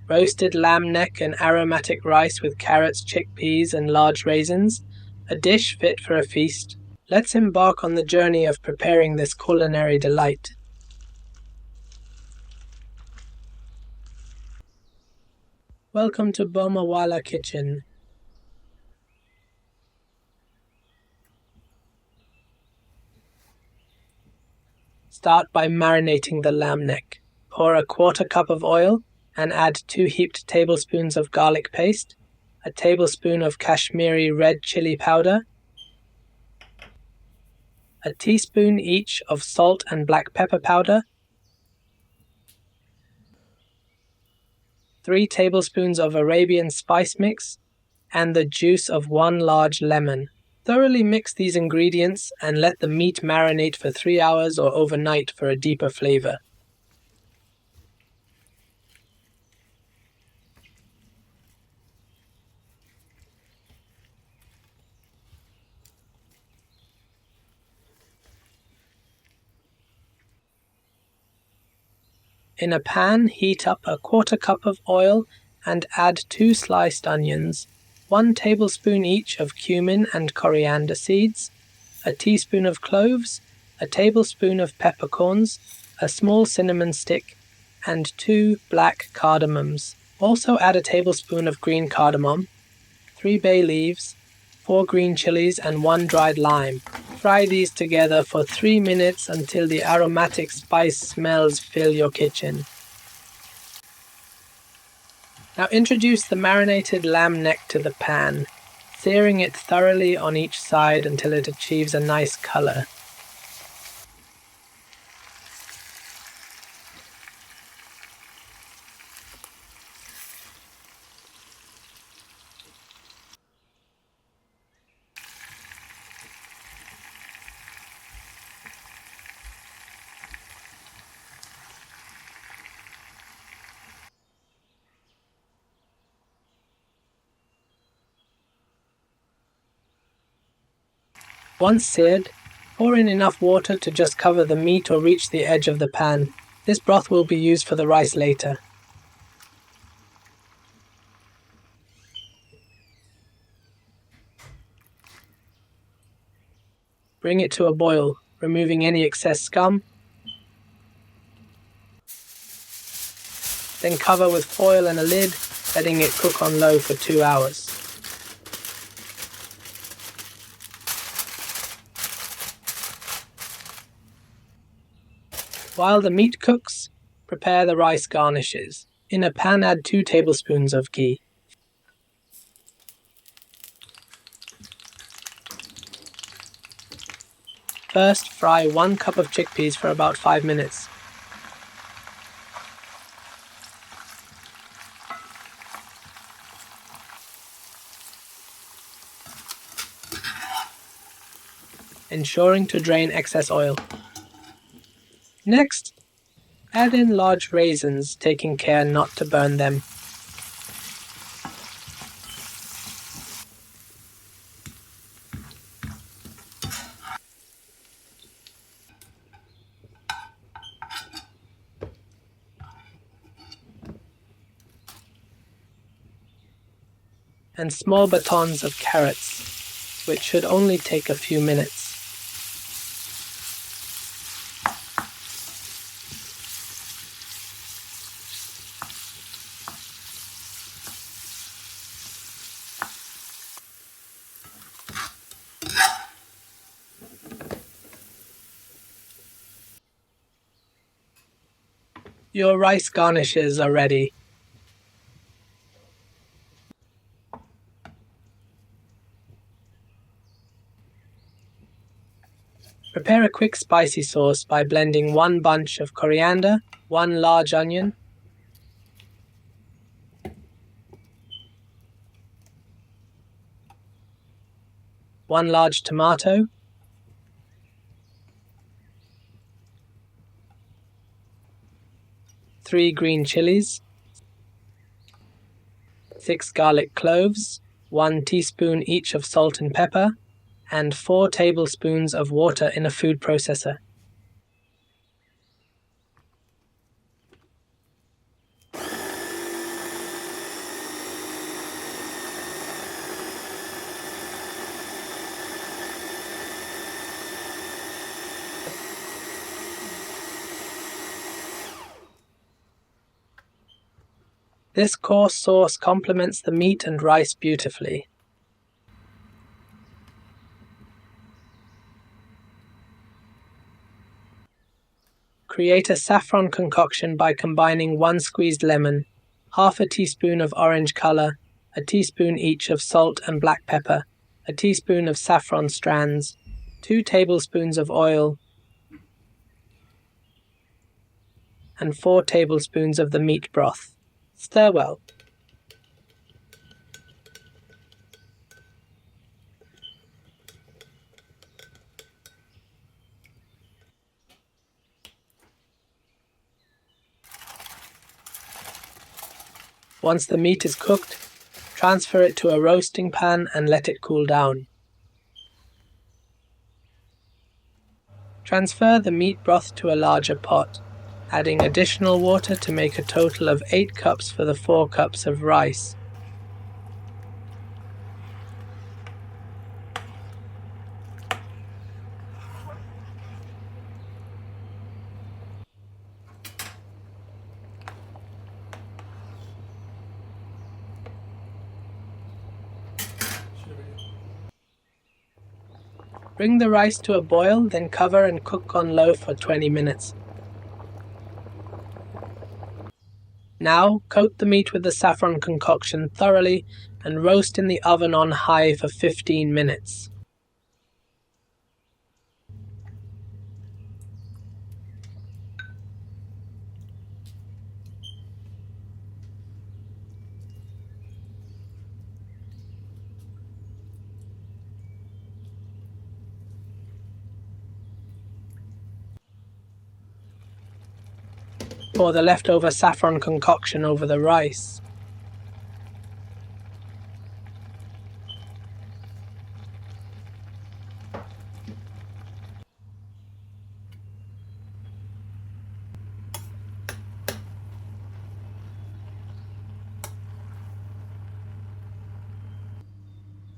roasted lamb neck and aromatic rice with carrots, chickpeas, and large raisins, a dish fit for a feast. Let's embark on the journey of preparing this culinary delight. Welcome to Bomawala Kitchen. Start by marinating the lamb neck. Pour a quarter cup of oil and add 2 heaped tablespoons of garlic paste, a tablespoon of Kashmiri red chili powder, a teaspoon each of salt and black pepper powder, 3 tablespoons of Arabian spice mix, and the juice of 1 large lemon. Thoroughly mix these ingredients and let the meat marinate for 3 hours or overnight for a deeper flavor. In a pan, heat up a quarter cup of oil and add 2 sliced onions, 1 tablespoon each of cumin and coriander seeds, a teaspoon of cloves, a tablespoon of peppercorns, a small cinnamon stick, and 2 black cardamoms. Also add a tablespoon of green cardamom, 3 bay leaves, 4 green chilies, and 1 dried lime. Fry these together for 3 minutes until the aromatic spice smells fill your kitchen. Now introduce the marinated lamb neck to the pan, searing it thoroughly on each side until it achieves a nice color. Once seared, pour in enough water to just cover the meat or reach the edge of the pan. This broth will be used for the rice later. Bring it to a boil, removing any excess scum. Then cover with foil and a lid, letting it cook on low for 2 hours. While the meat cooks, prepare the rice garnishes. In a pan, add 2 tablespoons of ghee. First, fry 1 cup of chickpeas for about 5 minutes. Ensuring to drain excess oil. Next, add in large raisins, taking care not to burn them. And small batons of carrots, which should only take a few minutes. Your rice garnishes are ready. Prepare a quick spicy sauce by blending 1 bunch of coriander, 1 large onion, 1 large tomato, 3 green chilies, 6 garlic cloves, 1 teaspoon each of salt and pepper, and 4 tablespoons of water in a food processor. This coarse sauce complements the meat and rice beautifully. Create a saffron concoction by combining 1 squeezed lemon, half a teaspoon of orange color, a teaspoon each of salt and black pepper, a teaspoon of saffron strands, 2 tablespoons of oil, and 4 tablespoons of the meat broth. Stir well. Once the meat is cooked, transfer it to a roasting pan and let it cool down. Transfer the meat broth to a larger pot, adding additional water to make a total of 8 cups for the 4 cups of rice. Bring the rice to a boil, then cover and cook on low for 20 minutes. Now, coat the meat with the saffron concoction thoroughly and roast in the oven on high for 15 minutes. Pour the leftover saffron concoction over the rice.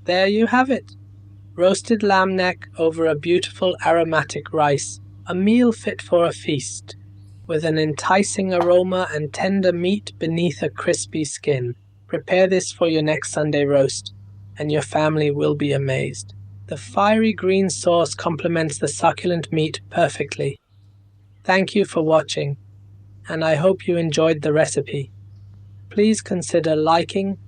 There you have it! Roasted lamb neck over a beautiful aromatic rice, a meal fit for a feast, with an enticing aroma and tender meat beneath a crispy skin. Prepare this for your next Sunday roast, and your family will be amazed. The fiery green sauce complements the succulent meat perfectly. Thank you for watching, and I hope you enjoyed the recipe. Please consider liking,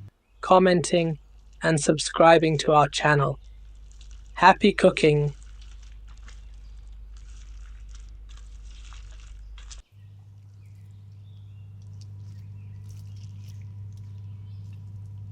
commenting, and subscribing to our channel. Happy cooking!